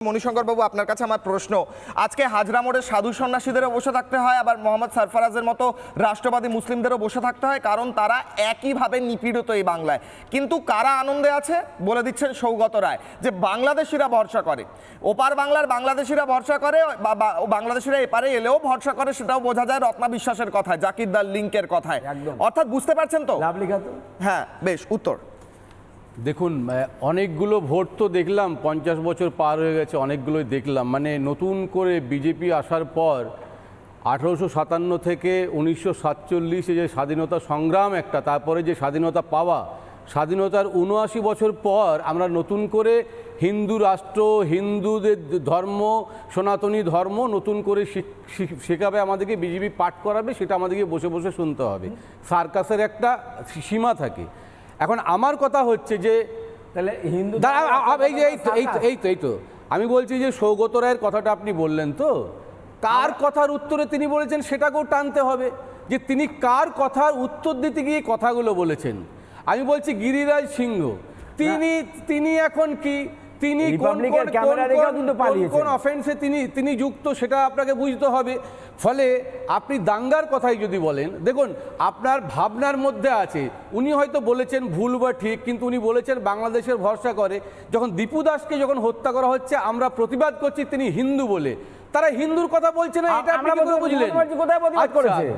মণিশঙ্কর বাবু, আপনার কাছে আমার প্রশ্ন, আজকে হাজরা মোড়ে সাধু সন্ন্যাসীদেরও বসে থাকতে হয়, আবার মোহাম্মদ সরফরাজের মতো রাষ্ট্রবাদী মুসলিমদেরও বসে থাকতে হয়, কারণ তারা একইভাবে নিপীড়িত এই বাংলায়। কিন্তু কারা আনন্দে আছে বলে দিচ্ছেন সৌগত রায়, যে বাংলাদেশিরা ভরসা করে, ওপার বাংলার বাংলাদেশিরা ভরসা করে, বাংলাদেশিরা এপারে এলেও ভরসা করে, সেটাও বোঝা যায় রত্না বিশ্বাসের কথায়, জাকির দার লিঙ্কের কথায়। অর্থাৎ বুঝতে পারছেন তো? হ্যাঁ, বেশ, উত্তর দেখুন, অনেকগুলো ভোট তো দেখলাম, 50 বছর পার হয়ে গেছে, অনেকগুলোই দেখলাম। মানে নতুন করে বিজেপি আসার পর 1857 থেকে 1947 যে স্বাধীনতা সংগ্রাম একটা, তারপরে যে স্বাধীনতা পাওয়া, স্বাধীনতার 79 বছর পর আমরা নতুন করে হিন্দু রাষ্ট্র, হিন্দুদের ধর্ম, সনাতনী ধর্ম নতুন করে শেখাবে আমাদেরকে, বিজেপি পাঠ করাবে, সেটা আমাদেরকে বসে বসে শুনতে হবে। সার্কাসের একটা সীমা থাকে। এখন আমার কথা হচ্ছে যে তাহলে হিন্দু এই তো আমি বলছি যে সৌগত রায়ের কথাটা আপনি বললেন, তো কার কথার উত্তরে তিনি বলেছেন সেটাকেও টানতে হবে, যে তিনি কার কথার উত্তর দিতে গিয়ে কথাগুলো বলেছেন। আমি বলছি গিরিরাজ সিংহ, তিনি এখন কি, তিনি কোন অফেন্সে তিনি যুক্ত, সেটা আপনাকে বুঝতে হবে। ফলে আপনি দাঙ্গার কথাই যদি বলেন, দেখুন আপনার ভাবনার মধ্যে আছে, উনি হয়তো বলেছেন ভুল বা ঠিক, কিন্তু উনি বলেছেন বাংলাদেশের ভরসা করে। যখন দীপু দাসকে যখন হত্যা করা হচ্ছে, আমরা প্রতিবাদ করছি তিনি হিন্দু বলে, তারা হিন্দুর কথা বলছে না, এটা আপনি কি করে বুঝলেন?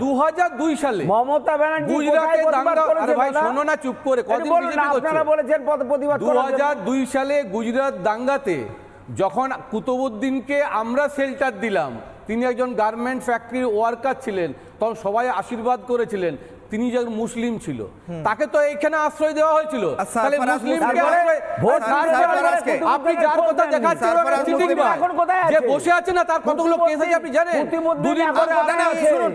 2002 সালে মমতা ব্যানার্জি গুজরাটে দাঙ্গা, আরে ভাই শোনো না, চুপ করে, কদিন বিজেপি করছে? 2002 সালে গুজরাট দাঙ্গাতে যখন কুতুবউদ্দিনকে আমরা শেল্টার দিলাম, তিনি একজন গার্মেন্ট ফ্যাক্টরির ওয়ার্কার ছিলেন, তখন সবাই আশীর্বাদ করেছিলেন, তিনি যে মুসলিম ছিল, তাকে তো এখানে আশ্রয় দেওয়া হয়েছিল। তাহলে মুসলিমকে আপনি যার কথা দেখাচ্ছেন যে বসে আছে না, তার কতগুলো কেস আছে আপনি জানেন? দুদিন পরে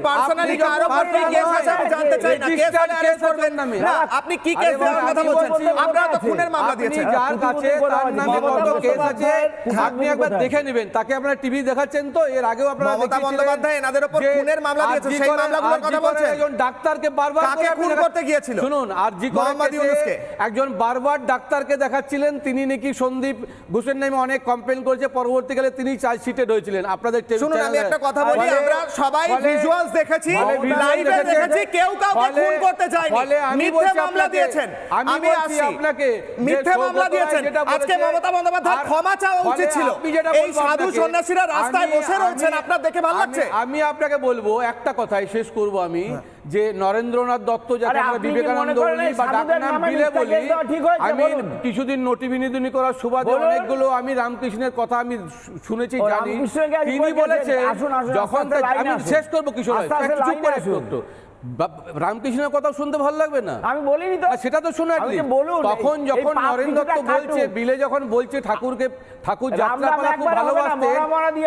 পার্সোনালি কারো উপর কি কেস আছে আমি জানতে চাই না, কেস অ্যারেস্ট করবেন না। আপনি কি কেস দেওয়ার কথা বলছেন? আপনারা তো খুনের মামলা দিয়েছেন, যার কাছে তার নামে কত কেস আছে আপনি একবার দেখে নেবেন। তাকে আপনারা টিভি দেখাচ্ছেন তো, এর আগেও আপনারা মমতা বন্দ্যোপাধ্যায় এনাদের উপর খুনের মামলা দিয়েছে, সেই মামলাগুলোর কথা বলছেন। একজন ডাক্তারকে শুনুন, আর একজন বারবার ডাক্তারকে দেখাচ্ছিলেন, তিনি নাকি সন্দীপ ঘোষের নামে অনেক কমপ্লেন করেছে, পরবর্তীকালে তিনি চার্জশিটেড হয়েছিলেন। আপনাদের শুনুন, আমি একটা কথা বলি, আমরা সবাই ভিজুয়ালস দেখেছি, লাইভে দেখেছি, কেউ কাউকে খুন করতে চায়নি, মিথ্যে মামলা দিয়েছেন। আমি আসি আপনাকে, মিথ্যে মামলা দিয়েছেন। আজকে মমতা বন্দ্যোপাধ্যায় ক্ষমা চাওয়া উচিত ছিল। এই সাধু সন্ন্যাসীরা রাস্তায় বসে রয়েছেন, আপনার দেখে ভালো লাগছে? আমি আপনাকে বলবো একটা কথাই শেষ করব আমি, যে নরেন্দ্রনাথ দত্ত, যাকে আমরা বিবেকানন্দ বলি বা ডাকনাম বিলে বলি, আমি কিছুদিন নটিবিনোদনী করার সুবাদে অনেকগুলো আমি রামকৃষ্ণের কথা আমি শুনেছি, জানি। তিনি বলেছেন, যখন আমি শেষ করবো কিশোর, রামকৃষ্ণের কথা শুনতে ভালো লাগবে না? আমি বলিনি তো, সেটা তো শুনে তখন যখন নরেন দত্ত বলছে, বিলে যখন বলছে ঠাকুর যাত্রাপালা খুব ভালোবাসতেন,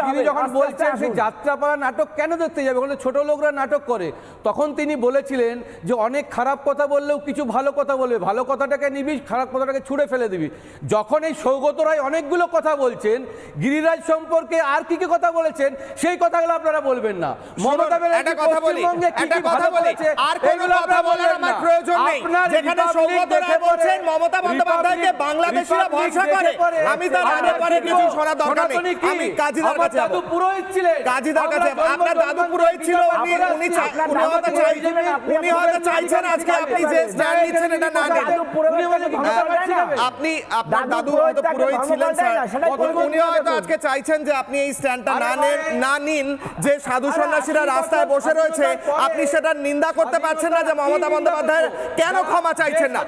তিনি যখন বলছেন সেই যাত্রাপালা নাটক কেন দেখতে যাবে, ওখানে ছোট লোকরা নাটক করে, তখন তিনি বলেছিলেন যে অনেক খারাপ কথা বললেও কিছু ভালো কথা বলবে, ভালো কথাটাকে নিবি, খারাপ কথাটাকে ছুঁড়ে ফেলে দিবি। যখন এই সৌগত রায় অনেকগুলো কথা বলছেন গিরিরাজ সম্পর্কে, আর কি কি কথা বলেছেন সেই কথাগুলো আপনারা বলবেন না। মমতা ব্যানার্জি পশ্চিমবঙ্গে কি কি কথা বলেছে আর কোনো কথা বলার আমার প্রয়োজন নেই। যেখানে সৌগত রায় বলছেন মমতা বন্দ্যোপাধ্যায়কে বাংলাদেশিরা ভরসা করে, আমি তার আগে পরে কিছু শোনা দরকার নেই। আমি কাজীদার কাছে যাব। দাদু পুরোহিত ছিলেন, কাজীদার কাছে আপনার দাদু পুরোহিত ছিল, উনি হয়তো চাইছেন আজকে আপনি যে স্ট্যান্ড নিচ্ছেন এটা না নেন। আপনি আপনার দাদু হয়তো পুরোহিত ছিলেন স্যার, উনি হয়তো আজকে চাইছেন যে আপনি এই স্ট্যান্ডটা না নিন, যে সাধু সন্ন্যাসীরা রাস্তায় বসে রয়েছে, আপনি সেটা নিন্দা করতে পারছেন না যে মমতা বন্দ্যোপাধ্যায় কেন ক্ষমা চাইছেন না।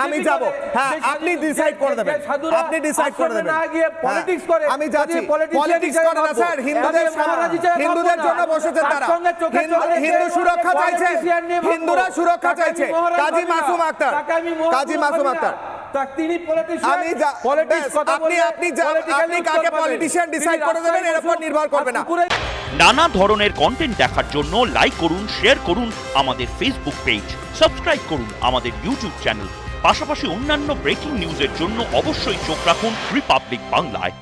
আমি যাব, হ্যাঁ আপনি ডিসাইড করে দেবেন, আপনি ডিসাইড করে দেবেন। আমি যাচ্ছি, পলিটিক্স করে না স্যার, হিন্দুদের জন্য বসেছেন তারা, হিন্দু সুরক্ষা চাইছে, হিন্দুরা সুরক্ষা চাইছে। কাজী মাসুম আক্তার, কাজী মাসুম আক্তার, আপনি কাকে পলিটিশিয়ান ডিসাইড করে দেবেন এর উপর নির্ভর করবে না। নানা ধরনের কন্টেন্ট দেখার জন্য লাইক করুন, শেয়ার করুন আমাদের ফেসবুক পেজ, সাবস্ক্রাইব করুন আমাদের ইউটিউব চ্যানেল। পাশাপাশি অন্যান্য ব্রেকিং নিউজের জন্য অবশ্যই চোখ রাখুন রিপাবলিক বাংলায়।